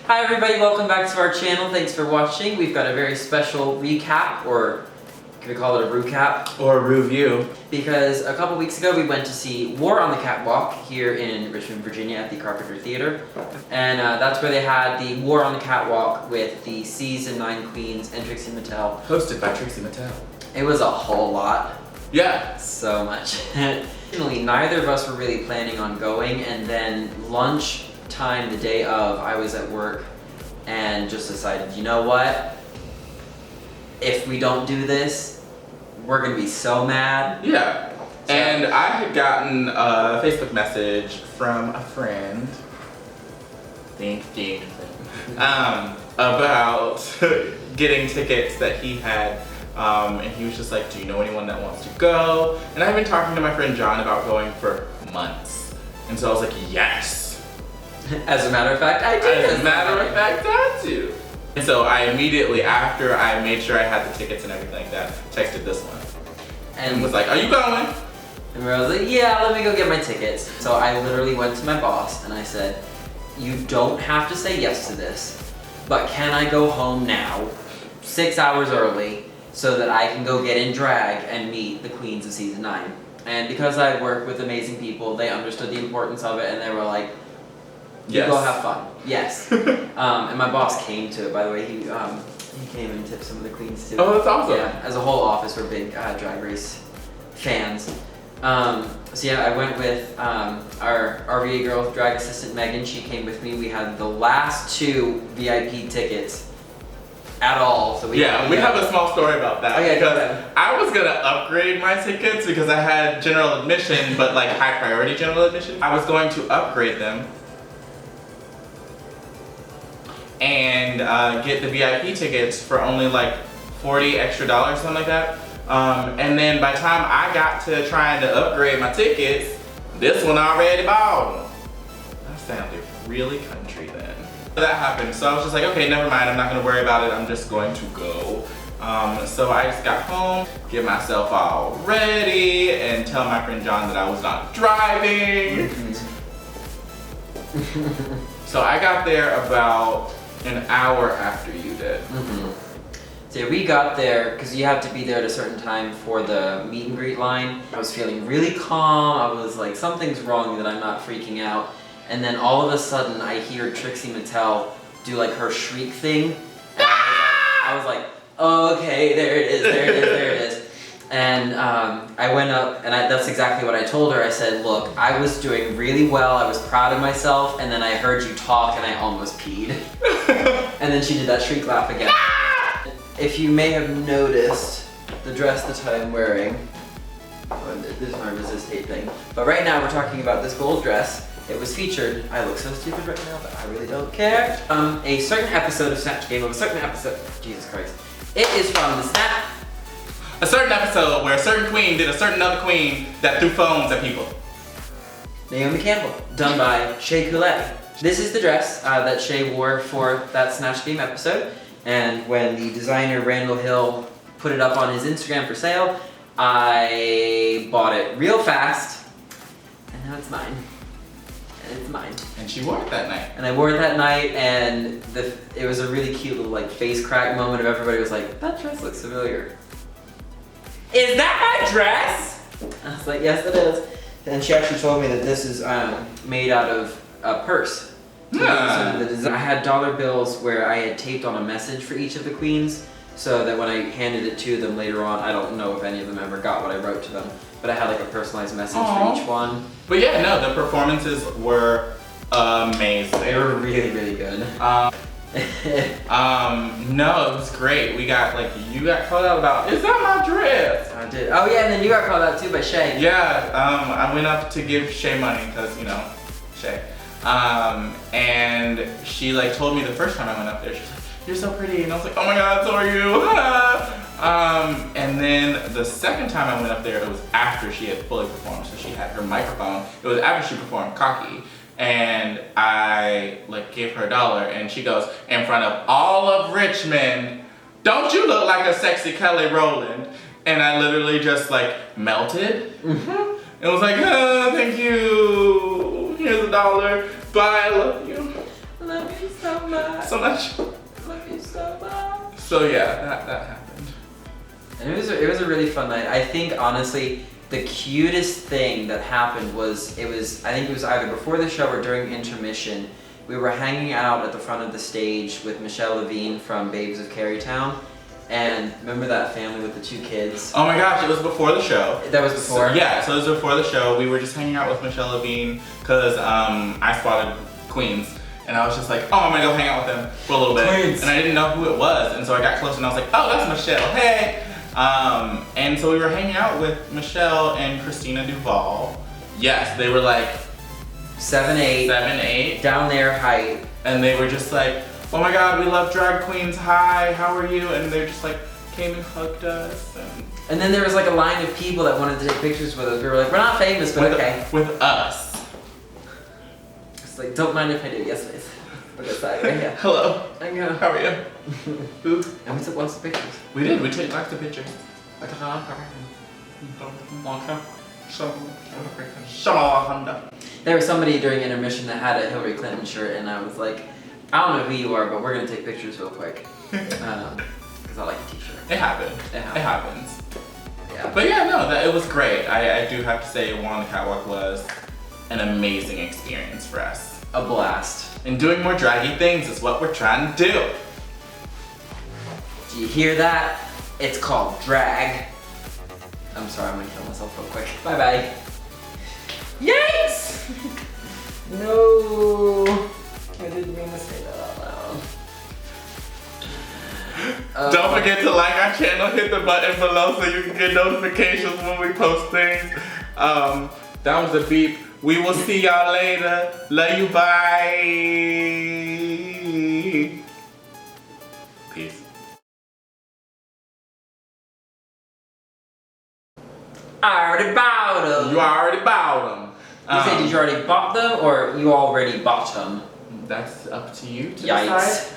Hi everybody, welcome back to our channel. Thanks for watching. We've got a very special recap, or can we call it a recap? Or a review. Because a couple weeks ago we went to see War on the Catwalk here in Richmond, Virginia at the Carpenter Theater. And that's where they had the War on the Catwalk with the Season 9 Queens and Trixie Mattel. Hosted by Trixie Mattel. It was a whole lot. Yeah. So much. Neither of us were really planning on going, and then lunch time the day of, I was at work and just decided, you know what? If we don't do this, we're gonna be so mad. Yeah. And I had gotten a Facebook message from a friend, about getting tickets that he had. And he was just like, do you know anyone that wants to go? And I've been talking to my friend John about going for months. And so I was like, yes. As a matter of fact, I do. As a matter of fact, I do. And so I immediately, after I made sure I had the tickets and everything like that, texted this one. And was like, are you going? And I was like, yeah, let me go get my tickets. So I literally went to my boss and I said, you don't have to say yes to this, but can I go home now, 6 hours early, so that I can go get in drag and meet the queens of season 9. And because I work with amazing people, they understood the importance of it and they were like, yes. Go have fun. Yes. And my boss came to it, by the way. He came and tipped some of the queens too. Oh, that's awesome. Yeah, as a whole office, we're big Drag Race fans. So yeah, I went with our RVA girl, drag assistant Megan. She came with me. We had the last 2 VIP tickets at all. So we have a small story about that. Okay, because I was gonna upgrade my tickets because I had general admission, but like high priority general admission. I was going to upgrade them and get the VIP tickets for only like $40 extra, something like that. And then by the time I got to trying to upgrade my tickets, this one already bought them. That sounded really country then. That happened, so I was just like, okay, never mind, I'm not gonna worry about it, I'm just going to go. So I just got home, get myself all ready, and tell my friend John that I was not driving. So I got there about an hour after you did. So yeah, we got there, because you have to be there at a certain time for the meet and greet line. I was feeling really calm, I was like, something's wrong that I'm not freaking out. And then all of a sudden, I hear Trixie Mattel do like her shriek thing. And I was like, oh, okay, there it is, there it is, there it is. And I went up, and that's exactly what I told her. I said, look, I was doing really well, I was proud of myself, and then I heard you talk and I almost peed. And then she did that shriek laugh again. If you may have noticed the dress that I'm wearing, this is my resist tape thing, but right now we're talking about this gold dress. It was featured, I look so stupid right now, but I really don't care. A certain episode of Snatch Game, of a certain episode, Jesus Christ. It is from the Snap. A certain episode where a certain queen did a certain other queen that threw phones at people. Naomi Campbell, done by Shea Coulee. This is the dress that Shea wore for that Snatch Game episode. And when the designer Randall Hill put it up on his Instagram for sale, I bought it real fast, and now it's mine. And it's mine. And she wore it that night. And I wore it that night, and it was a really cute little like face crack moment of everybody was like, that dress looks familiar. Is that my dress? I was like, yes it is. And she actually told me that this is made out of a purse. Yeah. So I had dollar bills where I had taped on a message for each of the queens, so that when I handed it to them later on, I don't know if any of them ever got what I wrote to them, but I had like a personalized message for each one. But yeah, no, the performances were amazing. They were really, really good. No, it was great. We got you got called out about, is that my dress? I did. Oh yeah, and then you got called out too by Shay. Yeah, I went up to give Shay money because, you know, Shay. And she told me the first time I went up there, she was like, you're so pretty. And I was like, oh my God, so are you. And then the second time I went up there, it was after she had fully performed. So she had her microphone. It was after she performed Cocky. And I gave her $1 and she goes, in front of all of Richmond, don't you look like a sexy Kelly Rowland? And I literally just melted. And was like, oh, thank you. Here's $1. Bye, I love you. I love you so so much. So much. Love you so much. So yeah, that happened. And it was a really fun night. I think honestly, the cutest thing that happened was I think it was either before the show or during intermission. We were hanging out at the front of the stage with Michelle Levine from Babes of Carytown. And remember that family with the 2 kids? Oh my gosh, it was before the show. That was before? So it was before the show. We were just hanging out with Michelle Levine because I spotted Queens. And I was just like, oh, I'm gonna go hang out with them for a little bit. Queens. And I didn't know who it was. And so I got close and I was like, oh, that's Michelle, hey. And so we were hanging out with Michelle and Christina Duvall. Yes, they were like 7'8". 7'8". Down there height. And they were just like, oh my God, we love drag queens, hi, how are you? And they just like came and hugged us. And then there was like a line of people that wanted to take pictures with us. We were like, we're not famous, but okay. With us. It's like, don't mind if I do. Yes, please. Look at that, right here. Hello. I know. How are you? Who? And we took lots of pictures. We did, we took lots of pictures. There was somebody during intermission that had a Hillary Clinton shirt, and I was like, I don't know who you are, but we're gonna take pictures real quick. Because I like a t-shirt. It happened. It happens. Yeah. But yeah, no, it was great. I do have to say, One on the Catwalk was an amazing experience for us. A blast. And doing more draggy things is what we're trying to do. Do you hear that? It's called drag. I'm sorry, I'm gonna kill myself real quick. Bye bye. Yikes! No. I didn't mean to say that out loud. Don't forget to like our channel, hit the button below so you can get notifications when we post things. That was a beep. We will see y'all later. Love you, bye. Peace. I already bought them. You already bought them. You said did you already bought them or you already bought them? That's up to you to Yikes. decide.